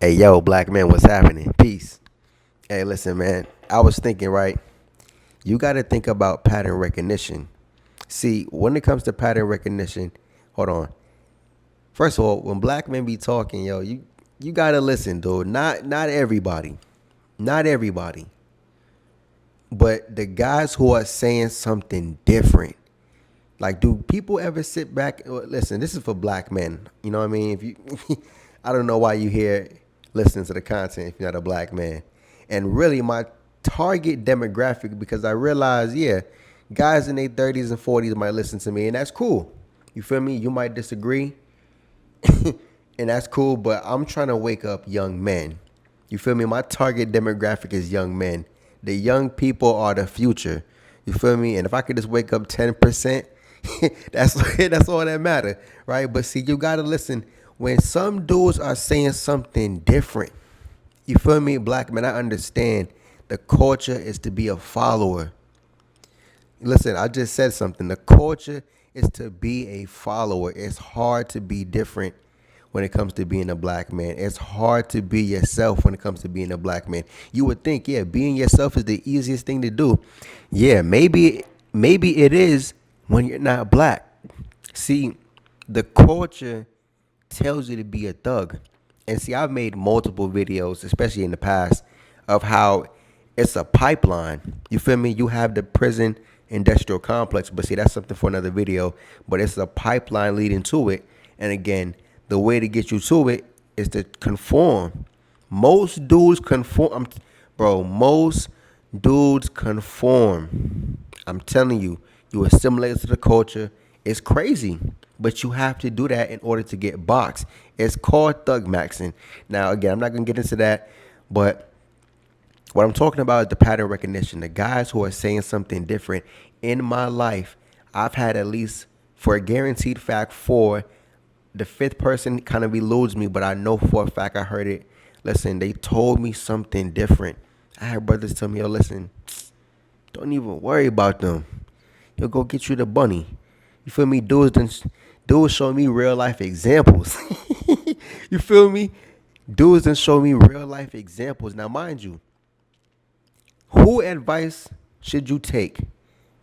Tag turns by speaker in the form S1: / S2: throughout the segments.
S1: Hey, yo, black man, what's happening? Peace. Hey, listen, man. I was thinking, right? You got to think about pattern recognition. See, when it comes to pattern recognition, hold on. First of all, when black men be talking, yo, you gotta listen, dude. Not everybody, not everybody, but the guys who are saying something different. Like, do people ever sit back? Listen, this is for black men. You know what I mean? If you, I don't know why you here listening to the content if you're not a black man. And really, my target demographic, because I realize, yeah, guys in their 30s and 40s might listen to me, and that's cool. You feel me? You might disagree, and that's cool. But I'm trying to wake up young men. You feel me? My target demographic is young men. The young people are the future. You feel me? And if I could just wake up 10%, that's all that matter, right? But see, you gotta listen. When some dudes are saying something different, you feel me, black man? I understand the culture is to be a follower. Listen, I just said something. The culture is to be a follower. It's hard to be different when it comes to being a black man. It's hard to be yourself when it comes to being a black man. You would think, yeah, being yourself is the easiest thing to do. Yeah, maybe it is when you're not black. See, the culture tells you to be a thug. And see, I've made multiple videos, especially in the past, of how it's a pipeline. You feel me? You have the prison industrial complex, but see, that's something for another video. But it's a pipeline leading to it. And again, the way to get you to it is to conform. Most dudes conform, bro. Most dudes conform. I'm telling you, you assimilate to the culture. It's crazy, but you have to do that in order to get boxed. It's called thug maxing. Now, again, I'm not gonna get into that, but what I'm talking about is the pattern recognition. The guys who are saying something different in my life, I've had at least, for a guaranteed fact, four. The fifth person kind of eludes me, but I know for a fact I heard it. Listen, they told me something different. I had brothers tell me, yo, listen, don't even worry about them. You'll go get you the bunny. You feel me? Dudes show me real life examples. You feel me? Dudes done show me real life examples. Now, mind you, who advice should you take?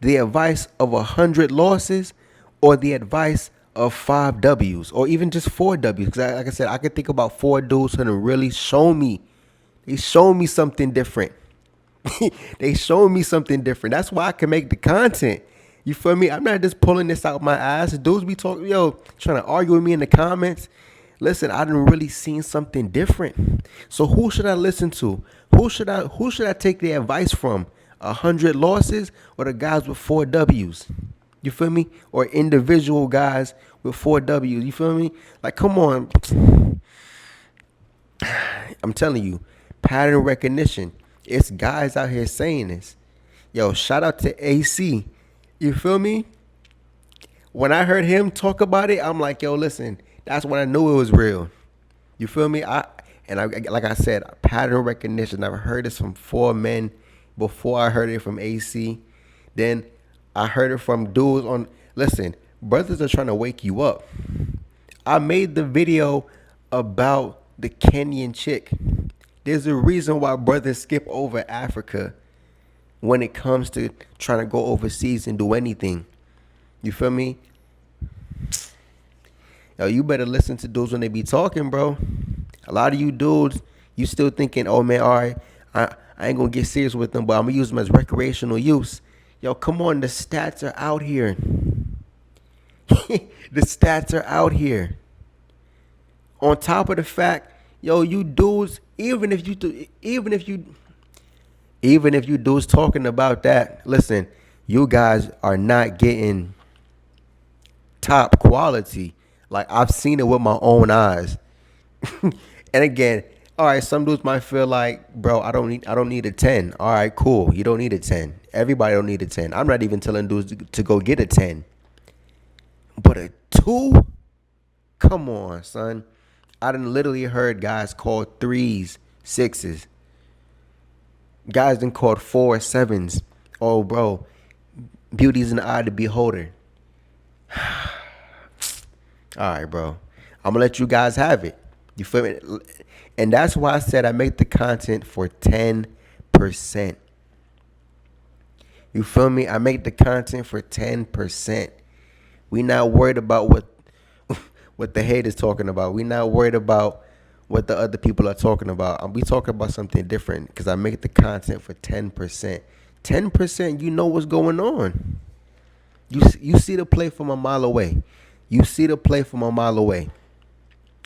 S1: The advice of 100 losses, or the advice of 5 W's, or even just 4 W's? Because like I said, I could think about four dudes who done really show me. They show me something different. They show me something different. That's why I can make the content. You feel me? I'm not just pulling this out my ass. Dudes be talking, yo, trying to argue with me in the comments. Listen, I done really seen something different. So who should I listen to? Who should I take the advice from? 100 losses, or the guys with 4 W's? You feel me? Or individual guys with 4 W's. You feel me? Like, come on. I'm telling you, pattern recognition. It's guys out here saying this. Yo, shout out to AC. You feel me? When I heard him talk about it, I'm like, yo, listen, that's when I knew it was real. You feel me? Like I said, pattern recognition. I've heard this from four men before I heard it from AC. Then I heard it from dudes on. Listen, brothers are trying to wake you up. I made the video about the Kenyan chick. There's a reason why brothers skip over Africa when it comes to trying to go overseas and do anything. You feel me? Yo, you better listen to dudes when they be talking, bro. A lot of you dudes, you still thinking, oh man, all right, I ain't gonna get serious with them, but I'm gonna use them as recreational use. Yo, come on, the stats are out here. The stats are out here. On top of the fact, yo, you dudes, even if you dudes talking about that, listen, you guys are not getting top quality. Like, I've seen it with my own eyes. And again, all right, some dudes might feel like, bro, I don't need a 10. All right, cool. You don't need a 10. Everybody don't need a 10. I'm not even telling dudes to go get a 10. But a 2? Come on, son. I done literally heard guys call threes sixes. Guys done called 4 7s. Oh, bro, beauty's in the eye of the beholder. All right, bro. I'm gonna let you guys have it. You feel me? And that's why I said I make the content for 10%. You feel me? I make the content for 10%. We not worried about what the haters talking about. We not worried about what the other people are talking about. We talking about something different because I make the content for 10%. 10%, you know what's going on. You see the play from a mile away. You see the play from a mile away.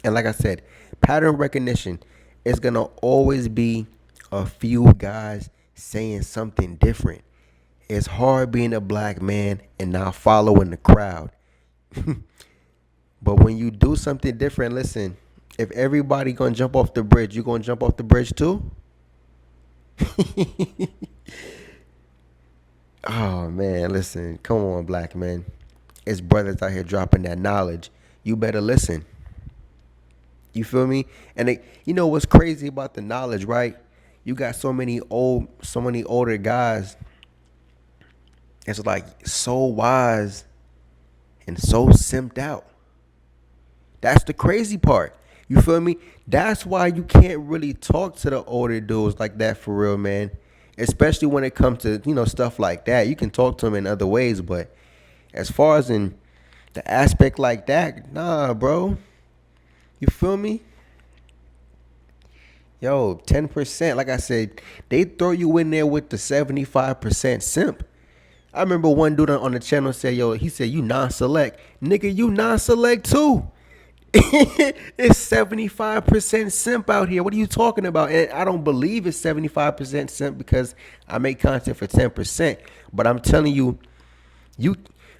S1: And like I said, pattern recognition is gonna always be a few guys saying something different. It's hard being a black man and not following the crowd. But when you do something different, listen, if everybody gonna jump off the bridge, you gonna jump off the bridge too? Oh man, listen, come on, black men. It's brothers out here dropping that knowledge. You better listen. You feel me? And you know what's crazy about the knowledge, right? You got so many older guys. It's like so wise and so simped out. That's the crazy part. You feel me? That's why you can't really talk to the older dudes like that for real, man. Especially when it comes to, stuff like that. You can talk to them in other ways, but as far as in the aspect like that, nah, bro. You feel me? Yo, 10%, like I said, they throw you in there with the 75% simp. I remember one dude on the channel said, yo, he said, you non-select. Nigga, you non-select too. It's 75% simp out here. What are you talking about? And I don't believe it's 75% simp because I make content for 10%. But I'm telling you,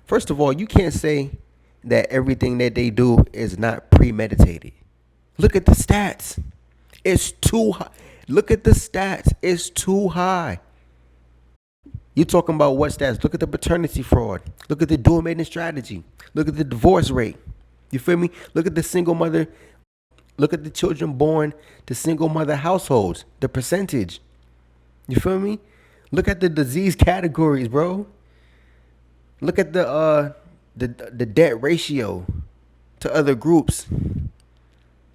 S1: first of all, you can't say that everything that they do is not premeditated. Look at the stats. It's too high. Look at the stats. It's too high. You talking about what stats? Look at the paternity fraud. Look at the dual mating strategy. Look at the divorce rate. You feel me? Look at the single mother. Look at the children born to single mother households. The percentage. You feel me? Look at the disease categories, bro. Look at the debt ratio to other groups.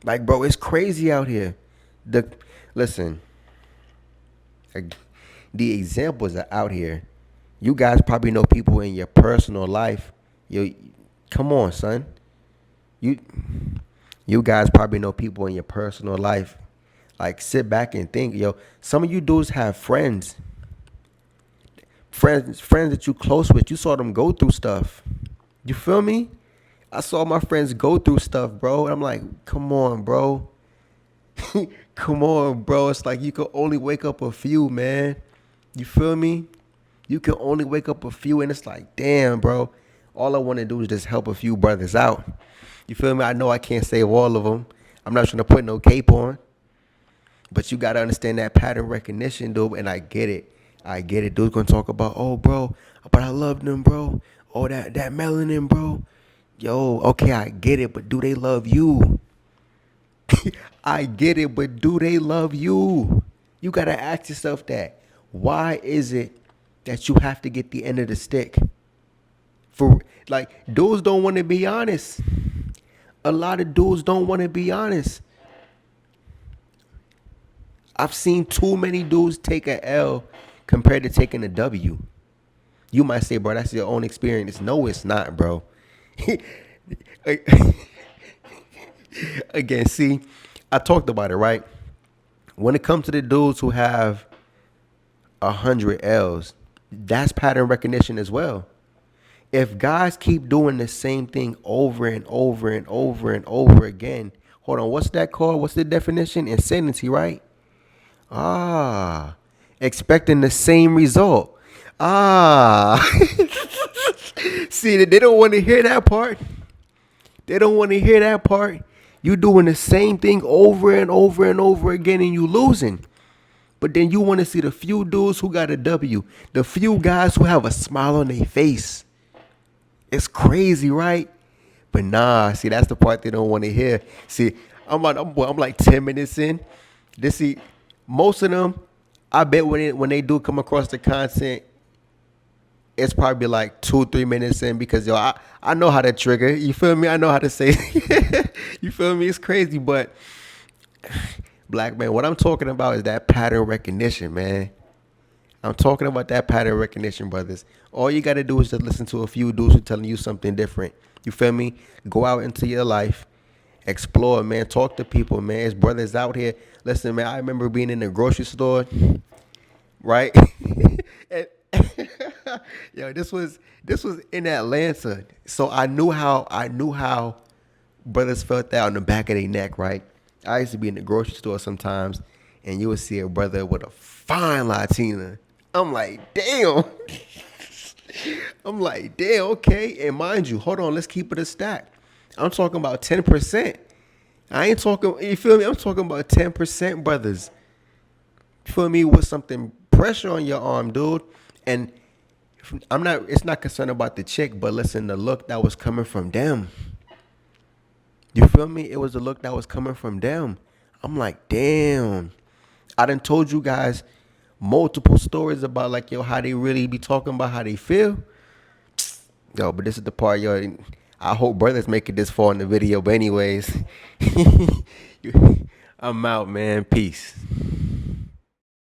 S1: Like, bro, it's crazy out here. Listen, the examples are out here. You guys probably know people in your personal life. Come on, son. You guys probably know people in your personal life. Like, sit back and think, yo. Some of you dudes have friends that you close with. You saw them go through stuff. You feel me? I saw my friends go through stuff, bro. And I'm like, come on, bro. Come on, bro. It's like you can only wake up a few, man. You feel me? You can only wake up a few, and it's like, damn, bro. All I want to do is just help a few brothers out. You feel me? I know I can't save all of them. I'm not trying to put no cape on. But you got to understand that pattern recognition, dude. And I get it. Dude's going to talk about, oh, bro, but I love them, bro. Oh, that melanin, bro. Yo, okay, I get it, but do they love you? I get it, but do they love you? You got to ask yourself that. Why is it that you have to get the end of the stick? Dudes don't want to be honest. A lot of dudes don't want to be honest. I've seen too many dudes take a L compared to taking a W. You might say, bro, that's your own experience. No, it's not, bro. Again, see, I talked about it, right? When it comes to the dudes who have 100 L's, that's pattern recognition as well. If guys keep doing the same thing over and over and over and over again, hold on, what's that called? What's the definition? Insanity, right? Expecting the same result. See, they don't want to hear that part. They don't want to hear that part. You doing the same thing over and over and over again and you losing. But then you want to see the few dudes who got a W. The few guys who have a smile on their face. It's crazy, right? But nah, see, that's the part they don't want to hear. See, I'm like 10 minutes in. Most of them, I bet when they do come across the content, it's probably like 2-3 minutes in because I know how to trigger. You feel me? I know how to say. You feel me? It's crazy, but Black man, what I'm talking about is that pattern recognition, man. I'm talking about that pattern recognition, brothers. All you got to do is just listen to a few dudes who telling you something different. You feel me? Go out into your life, explore, man. Talk to people, man. There's brothers out here. Listen, man. I remember being in the grocery store, right? And yo, this was in Atlanta, so I knew how brothers felt that on the back of their neck, right? I used to be in the grocery store sometimes, and you would see a brother with a fine Latina. I'm like, damn. I'm like, damn, okay. And mind you, hold on, let's keep it a stack. I'm talking about 10%. I ain't talking, you feel me? I'm talking about 10% brothers. You feel me? With something pressure on your arm, dude. And it's not concerned about the chick, but listen, the look that was coming from them. You feel me? It was the look that was coming from them. I'm like, damn. I done told you guys multiple stories about like, yo, how they really be talking about how they feel. Yo, but this is the part, yo. I hope brothers make it this far in the video. But anyways, I'm out, man. Peace.